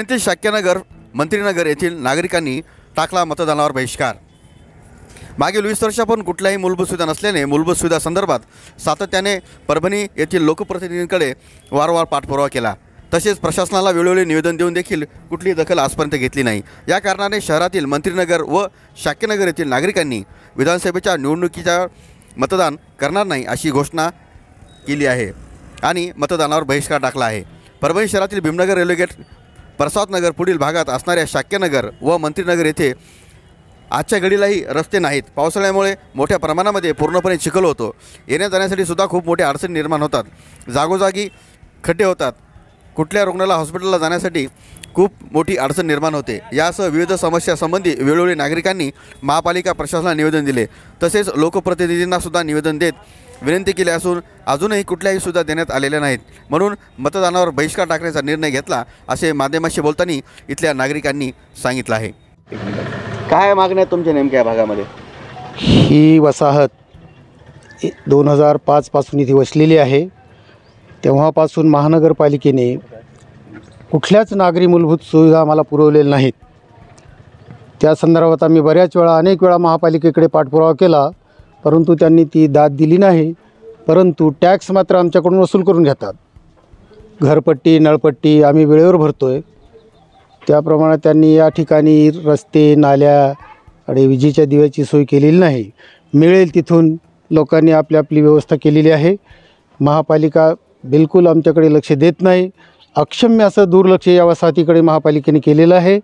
परभणीतील शाक्यनगर मंत्रीनगर येथील नागरिकांनी टाकला मतदानावर बहिष्कार। मागील 20 वर्षापासून कुठल्याही मूलभूत सुविधा नसल्याने मूलभूत सुविधा संदर्भात सातत्याने परभणी येथील लोकप्रतिनिधींकडे वारंवार पाठपुरावा केला। तसेच प्रशासनाला वेळोवेळी निवेदन देऊन देखील कुठलीही दखल आजपर्यंत घेतली नाही। या कारणाने शहरातील मंत्रीनगर व शाक्यनगर येथील नागरिकांनी विधानसभेच्या निवडणुकीच्या मतदान करणार नाही अशी घोषणा केली आहे आणि मतदानावर बहिष्कार टाकला आहे। परभणी शहरातील भीमनगर रेल्वे गेट प्रसादनगर पुढील भागात असणाऱ्या शाक्यनगर व मंत्रीनगर येथे आजच्या घडीलाही रस्ते नाहीत। पावसाळ्यामुळे मोठ्या प्रमाणामध्ये पूर्णपणे चिखल होतो। येण्या जाण्यासाठी सुद्धा खूप मोठ्या अडचणी निर्माण होतात। जागोजागी खड्डे होतात। कुठल्या रुग्णाला हॉस्पिटलला जाण्यासाठी खूप मोठी अडचण निर्माण होते। यासह विविध समस्यासंबंधी वेळोवेळी नागरिकांनी महापालिका प्रशासनाला निवेदन दिले। तसेच लोकप्रतिनिधींना सुद्धा निवेदन देत विनंती केली असून अजूनही कुठल्याही सुविधा देण्यात आलेल्या नाहीत। म्हणून मतदानावर बहिष्कार टाकण्याचा निर्णय घेतला असे माध्यमांशी बोलताना इथल्या नागरिकांनी सांगितलं आहे। काय मागण्या तुमच्या नेमक्या भागामध्ये? ही वसाहत 2005 पासून इथे वसलेली आहे। तेव्हापासून महानगरपालिकेने कुठल्याच नागरी मूलभूत सुविधा आम्हाला पुरवलेल्या नाहीत। त्या संदर्भात आम्ही अनेक वेळा महापालिकेकडे पाठपुरावा केला, परंतु त्यांनी ती दाद दिली नाही। परंतु टॅक्स मात्र आमच्याकडून वसूल करून घेतात। घरपट्टी नळपट्टी आम्ही वेळेवर भरतोय, त्याप्रमाणे त्यांनी या ठिकाणी रस्ते नाल्या आणि विजेच्या दिव्याची सोय केलेली नाही। मिळेल तिथून लोकांनी आपली व्यवस्था केलेली आहे। महापालिका बिलकुल आमच्याकडे लक्ष देत नाही। अक्षम्य असं दुर्लक्ष या वसाहतीकडे महापालिकेने केलेलं आहे।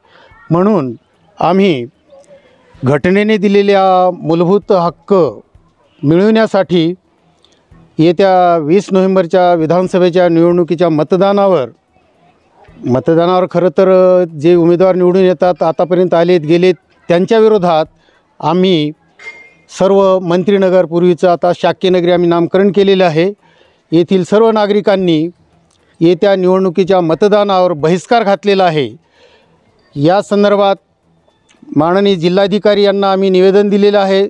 म्हणून आम्ही घटनेने दिलेल्या मूलभूत हक्क मिळवण्यासाठी येत्या 20 नोव्हेंबरच्या विधानसभेच्या निवडणुकीच्या मतदानावर खरं तर जे उमेदवार निवडून येतात आतापर्यंत आलेत गेलेत त्यांच्या विरोधात आम्ही सर्व मंत्रीनगर पूर्वीचं आता शाक्यनगरी आम्ही नामकरण केलेलं आहे। येथील सर्व नागरिकांनी येत्या निवडणुकीच्या मतदानावर बहिष्कार घातलेला आहे। या संदर्भात माननीय जिल्हाधिकारी यांना आम्ही निवेदन दिलेलं आहे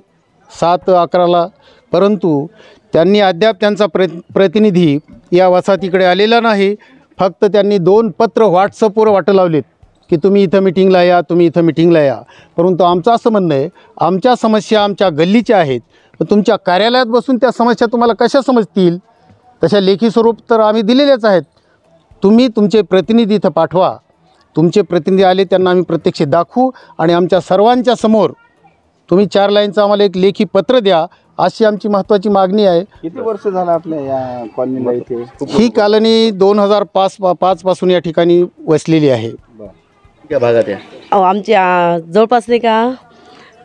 7/11ला, परंतु त्यांनी अद्याप त्यांचा प्रतिनिधी या वसाहतीकडे आलेला नाही। फक्त त्यांनी 2 पत्र व्हॉट्सअपवर वाटं लावलेत की तुम्ही इथं मिटिंगला या, तुम्ही इथं मिटिंगला या। परंतु आमचं असं म्हणणं आहे, आमच्या समस्या आमच्या गल्लीच्या आहेत, तुमच्या कार्यालयात बसून त्या समस्या तुम्हाला कशा समजतील? तशा लेखी स्वरूप तर आम्ही दिलेलेच आहेत। तुम्ही तुमचे प्रतिनिधी इथं पाठवा। तुमचे प्रतिनिधी आले त्यांना आम्ही प्रत्यक्ष दाखवू आणि आमच्या सर्वांच्या समोर तुम्ही 4 लाईनचं आम्हाला एक लेखी पत्र द्या, अशी आमची महत्त्वाची मागणी आहे। किती वर्ष झालं आपल्या या कॉलनीला इथे? ही कॉलनी 2005 पासून या ठिकाणी वसलेली आहे। त्या भागात आमच्या जवळपास नाही का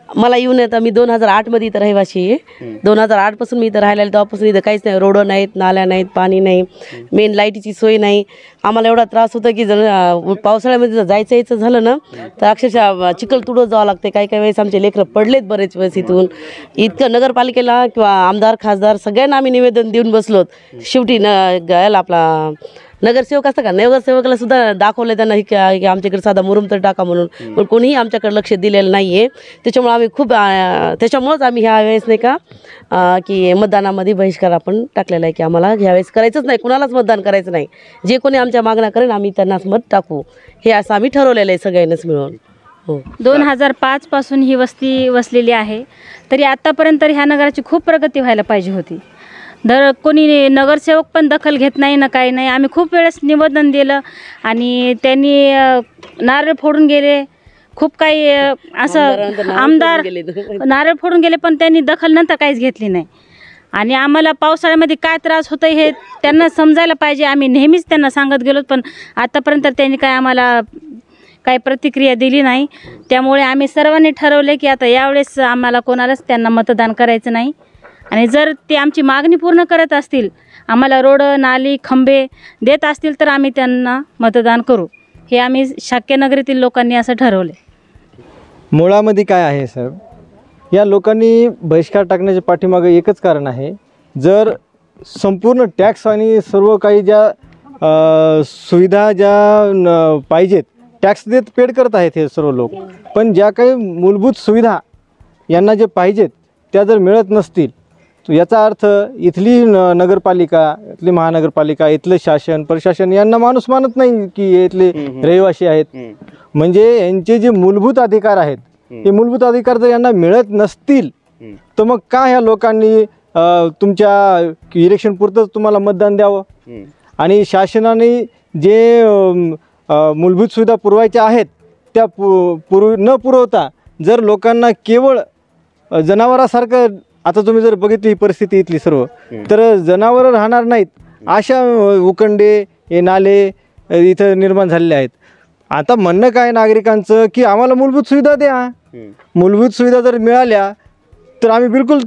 मला येऊन येतं। मी 2008 इथं रहिवाशी आहे। 2008 पासून मी इथं राहायला तेव्हापासून इथं काहीच नाही। रोड नाहीत, नाल्या नाहीत, पाणी नाही, मेन लाईटीची सोय नाही। आम्हाला एवढा त्रास होतो की जर पावसाळ्यामध्ये जर जायचं यायचं झालं ना तर अक्षरशः चिखल तुडत जावं लागते। काही वेळेस आमचे लेकरं पडलेत बरेच वेळेस इथून। इतकं नगरपालिकेला किंवा आमदार खासदार सगळ्यांना आम्ही निवेदन देऊन बसलोत। शेवटी याला आपला नगरसेवक असतं का, नगरसेवकाला सुद्धा दाखवलं त्यांना की आमच्याकडे साधा मुरुम तर टाका म्हणून, पण कोणीही आमच्याकडे लक्ष दिलेलं नाही आहे। त्याच्यामुळे आम्ही त्याच्यामुळंच आम्ही ह्या वेळेस नाही का की मतदानामध्ये बहिष्कार आपण टाकलेला आहे की आम्हाला ह्यावेळेस करायचंच नाही, कुणालाच मतदान करायचं नाही। जे कोणी आमच्या मागण्या करेन आम्ही त्यांनाच मत टाकू, हे असं आम्ही ठरवलेलं आहे सगळ्यांनाच मिळून। हो, 2005 पासून ही वस्ती वसलेली आहे, तरी आतापर्यंत ह्या नगराची खूप प्रगती व्हायला पाहिजे होती। कोणी नगरसेवक पण दखल घेत नाही ना, काही नाही। आम्ही खूप वेळेस निवेदन दिलं आणि त्यांनी नारळ फोडून गेले, खूप काही असं आमदार नारळ फोडून गेले, पण त्यांनी दखल नंतर काहीच घेतली नाही। आणि आम्हाला पावसाळ्यामध्ये काय त्रास होतं हे त्यांना समजायला पाहिजे। आम्ही नेहमीच त्यांना सांगत गेलो, पण आतापर्यंत त्यांनी काय आम्हाला काही प्रतिक्रिया दिली नाही। त्यामुळे आम्ही सर्वांनी ठरवले की आता यावेळेस आम्हाला कोणालाच त्यांना मतदान करायचं नाही। आणि जर ते आमची मागणी पूर्ण करत असतील, आम्हाला रोड नाली खंबे देत असतील तर आम्ही त्यांना मतदान करू, हे आम्ही शाक्यनगरीतील लोकांनी असं ठरवले। मुळामध्ये काय आहे सर, या लोकांनी बहिष्कार टाकण्याच्या पाठीमागे एकच कारण आहे। जर संपूर्ण टॅक्स आणि सर्व काही ज्या सुविधा ज्या पाहिजेत टॅक्स देत पेड करत आहेत हे सर्व लोक, पण ज्या काही मूलभूत सुविधा यांना जे पाहिजेत त्या जर मिळत नसतील याचा अर्थ इथली नगरपालिका, इथली महानगरपालिका, इथलं शासन प्रशासन यांना माणूस मानत नाही की हे इथले रहिवासी आहेत. म्हणजे यांचे जे मूलभूत अधिकार आहेत हे मूलभूत अधिकार जर यांना मिळत नसतील तर मग का ह्या लोकांनी तुमच्या इलेक्शन पुरतंच तुम्हाला मतदान द्यावं. आणि शासनाने जे मूलभूत सुविधा पुरवायच्या आहेत त्या न पुरवता जर लोकांना केवळ जनावरासारखं, आता तुम्ही जर बघितली ही परिस्थिती इथली सर्व, तर जनावरं राहणार नाहीत अशा उकंडे हे नाले इथं निर्माण झालेले आहेत. आता म्हणणं काय नागरिकांचं की आम्हाला मूलभूत सुविधा द्या. मूलभूत सुविधा जर मिळाल्या तर आम्ही बिलकुल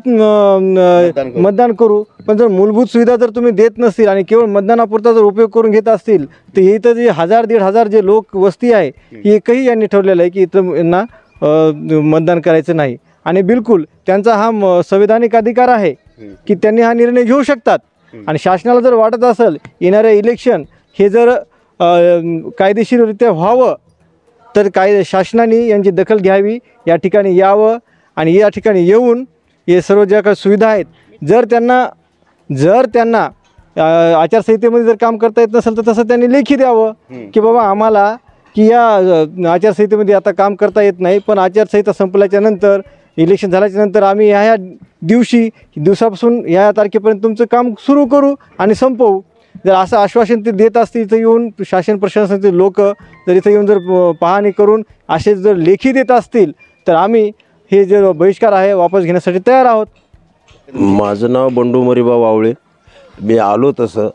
मतदान करू. पण जर मूलभूत सुविधा जर तुम्ही देत नसतील आणि केवळ मतदानापुरता जर उपयोग करून घेत असतील तर इथं जे 1000-1500 जे लोक वस्ती आहे ही एकही यांनी ठरलेलं आहे की इथं यांना मतदान करायचं नाही. आणि बिलकुल त्यांचा हा संवैधानिक अधिकार आहे की त्यांनी हा निर्णय घेऊ शकतात. आणि शासनाला जर वाटत असेल येणाऱ्या इलेक्शन हे जर कायदेशीररित्या व्हावं तर शासनाने यांची दखल घ्यावी, या ठिकाणी यावं आणि या ठिकाणी येऊन हे सर्व ज्या काही सुविधा आहेत जर त्यांना आचारसंहितेमध्ये जर काम करता येत नसेल तर तसं त्यांनी लेखी द्यावं की बाबा आम्हाला की या आचारसंहितेमध्ये आता काम करता येत नाही, पण आचारसंहिता संपल्याच्या नंतर इलेक्शन झाल्याच्या नंतर आम्ही ह्या दिवसापासून ह्या तारखेपर्यंत तुमचं काम सुरू करू आणि संपवू. जर असं आश्वासन ते देत असतील इथं येऊन शासन प्रशासनाचे लोक जर इथं येऊन जर पाहणी करून असे जर लेखी देत असतील तर आम्ही हे जे बहिष्कार आहे वापस घेण्यासाठी तयार आहोत. माझं नाव बंडू मरीबा वावळे. मी आलो तसं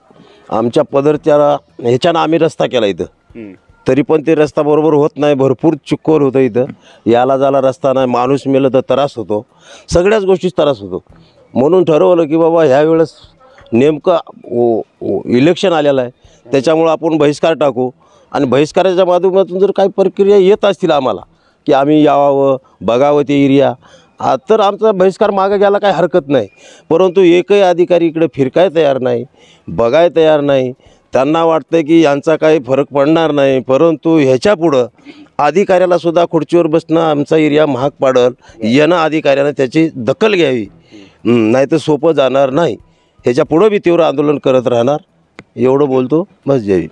आमच्या पदरच्या ह्याच्यानं आम्ही रस्ता केला इथं, तरी पण ते रस्ता बरोबर होत नाही. भरपूर चिक्कोल होतं इथं, याला जायला रस्ता नाही, माणूस मेलं तर त्रास होतो, सगळ्याच गोष्टीच त्रास होतो. म्हणून ठरवलं की बाबा ह्या वेळेस नेमकं इलेक्शन आलेलं आहे त्याच्यामुळं आपण बहिष्कार टाकू. आणि बहिष्काराच्या माध्यमातून जर काही प्रक्रिया येत असतील आम्हाला की आम्ही यावं बघावं ते एरिया, तर आमचा बहिष्कार मागं घ्यायला काही हरकत नाही. परंतु एकही अधिकारी इकडे फिरकाय तयार नाही, बघाय तयार नाही. त्यांना वाटतं की यांचा काही फरक पडणार नाही, परंतु ह्याच्यापुढं अधिकाऱ्यालासुद्धा खुर्चीवर बसणं आमचा एरिया महाग पाडल, यानं अधिकाऱ्यानं त्याची दखल घ्यावी, नाही तर सोपं जाणार नाही. ह्याच्या पुढं बी तीव्र आंदोलन करत राहणार, एवढं बोलतो. बस जय हिंद.